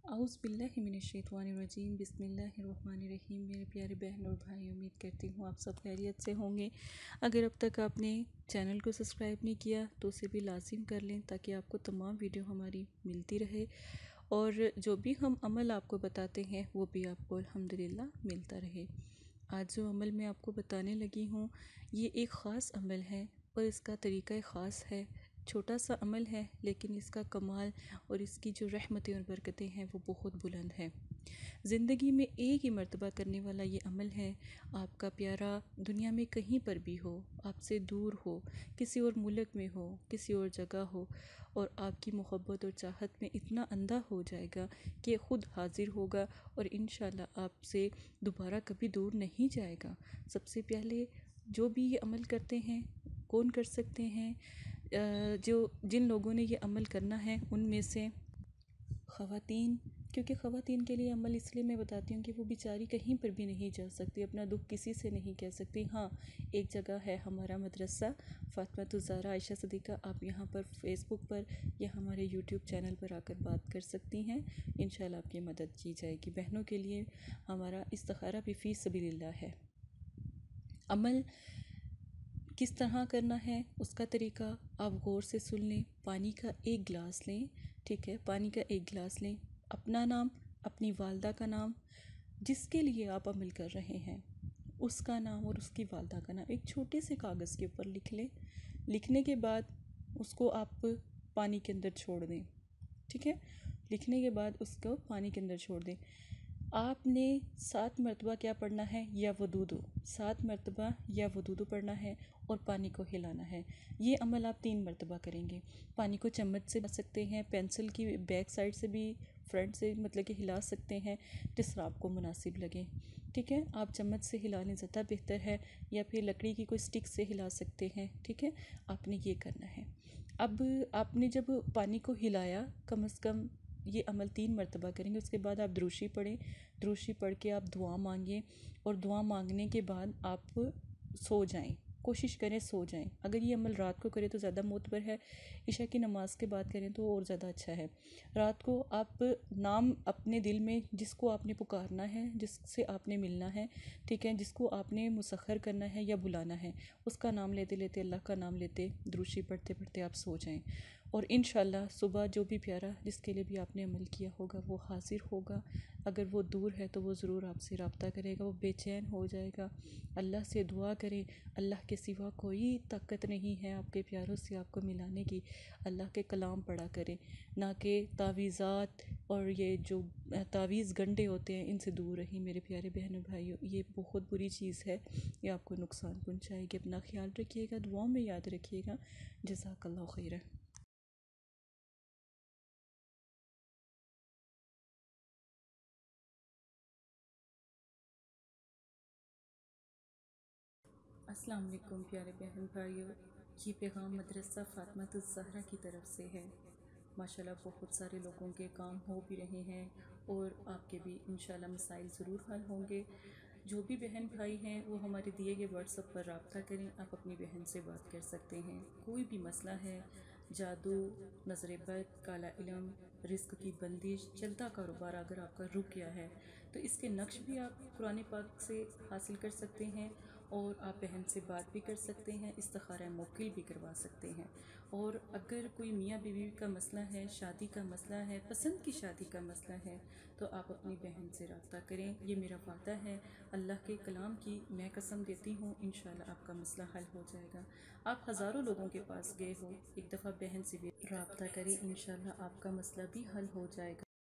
औज़ुबिल्लाहिमिनश्शैतानिर्रजीम बिस्मिल्लाहिर्रहमानिर्रहीम। मेरे प्यारे बहन और भाई, उम्मीद करती हूँ आप सब खैरियत से होंगे। अगर अब तक आपने चैनल को सब्सक्राइब नहीं किया तो उसे भी लाजिम कर लें ताकि आपको तमाम वीडियो हमारी मिलती रहे और जो भी हम अमल आपको बताते हैं वो भी आपको अल्हम्दुलिल्लाह मिलता रहे। आज जो अमल मैं आपको बताने लगी हूँ ये एक ख़ास अमल है और इसका तरीक़ा ख़ास है। छोटा सा अमल है लेकिन इसका कमाल और इसकी जो रहमतें और बरकतें हैं वो बहुत बुलंद हैं। ज़िंदगी में एक ही मर्तबा करने वाला ये अमल है। आपका प्यारा दुनिया में कहीं पर भी हो, आपसे दूर हो, किसी और मुल्क में हो, किसी और जगह हो और आपकी मोहब्बत और चाहत में इतना अंधा हो जाएगा कि ख़ुद हाजिर होगा और इंशाअल्लाह आपसे दोबारा कभी दूर नहीं जाएगा। सबसे पहले जो भी ये अमल करते हैं कौन कर सकते हैं? जिन लोगों ने ये अमल करना है उनमें से ख़वातीन, क्योंकि ख़वातीन के लिए अमल इसलिए मैं बताती हूँ कि वो बेचारी कहीं पर भी नहीं जा सकती, अपना दुख किसी से नहीं कह सकती। हाँ, एक जगह है हमारा मदरसा फ़ातिमा-तुज़-ज़हरा आयशा सिद्दीक़ा, आप यहाँ पर फेसबुक पर या हमारे यूट्यूब चैनल पर आकर बात कर सकती हैं। इंशाअल्लाह आपकी मदद की जाएगी। बहनों के लिए हमारा इस्तिखारा भी फ़ी सबीलिल्लाह है। अमल किस तरह करना है उसका तरीका आप गौर से सुन लें। पानी का एक गिलास लें, ठीक है, पानी का एक गिलास लें। अपना नाम, अपनी वालदा का नाम, जिसके लिए आप अमल कर रहे हैं उसका नाम और उसकी वालदा का नाम एक छोटे से कागज़ के ऊपर लिख लें। लिखने के बाद उसको आप पानी के अंदर छोड़ दें, ठीक है। लिखने के बाद उसको पानी के अंदर छोड़ दें। आपने 7 मरतबा क्या पढ़ना है? या वदूदू, 7 मरतबा या वदूदू पढ़ना है और पानी को हिलाना है। ये अमल आप 3 मरतबा करेंगे। पानी को चम्मच से हिला सकते हैं, पेंसिल की बैक साइड से भी, फ्रंट से मतलब कि हिला सकते हैं, जिस तरह आपको मुनासिब लगे, ठीक है। आप चम्मच से हिला लें ज़्यादा बेहतर है या फिर लकड़ी की कोई स्टिक से हिला सकते हैं, ठीक है। आपने ये करना है। अब आपने जब पानी को हिलाया, कम से कम ये अमल 3 मरतबा करेंगे। उसके बाद आप द्रूशी पढ़ें। द्रूशी पढ़ के आप दुआ मांगें और दुआ मांगने के बाद आप सो जाएं। कोशिश करें सो जाएं। अगर ये अमल रात को करें तो ज़्यादा मोतबर है, इशा की नमाज़ के बाद करें तो और ज़्यादा अच्छा है। रात को आप नाम अपने दिल में जिसको आपने पुकारना है, जिससे आपने मिलना है, ठीक है, जिसको आपने मुसख्खर करना है या बुलाना है, उसका नाम लेते लेते, अल्लाह का नाम लेते, द्रूशी पढ़ते पढ़ते आप सो जाएं और इंशाअल्लाह सुबह जो भी प्यारा जिसके लिए भी आपने अमल किया होगा वो हाजिर होगा। अगर वो दूर है तो वो ज़रूर आपसे रब्ता करेगा, वो बेचैन हो जाएगा। अल्लाह से दुआ करें, अल्लाह के सिवा कोई ताकत नहीं है आपके प्यारों से आपको मिलाने की। अल्लाह के कलाम पढ़ा करें, ना कि तावीज़ात और ये जो तावीज़ गंडे होते हैं इनसे दूर रहीं मेरे प्यारे बहनों भाइयों। ये बहुत बुरी चीज़ है, ये आपको नुकसान पहुँचाएगी। अपना ख्याल रखिएगा, दुआओं में याद रखिएगा। जज़ाकल्लाहु खैरन। अस्सलाम वालेकुम प्यारे बहन भाइयों, ये पैगाम मदरसा फ़ातिमा-तुज़-ज़हरा की तरफ से है। माशाल्लाह बहुत सारे लोगों के काम हो भी रहे हैं और आपके भी इंशाल्लाह मसाइल ज़रूर हल होंगे। जो भी बहन भाई हैं वो हमारे दिए गए व्हाट्सएप पर रब्ता करें, आप अपनी बहन से बात कर सकते हैं। कोई भी मसला है, जादू, नज़र बद, काला इल्म, रिस्क की बंदिश, चलता कारोबार अगर आपका रुक गया है तो इसके नक्श भी आप कुरान पाक से हासिल कर सकते हैं और आप बहन से बात भी कर सकते हैं, इस्तिखारा मुवक्किल भी करवा सकते हैं। और अगर कोई मियाँ बीवी का मसला है, शादी का मसला है, पसंद की शादी का मसला है तो आप अपनी बहन से रब्ता करें। ये मेरा वादा है, अल्लाह के कलाम की मैं कसम देती हूँ, इंशाल्लाह आपका मसला हल हो जाएगा। आप हज़ारों लोगों के पास गए हो, एक दफ़ा बहन से भी रब्ता करें, इंशाल्लाह आपका मसला भी हल हो जाएगा।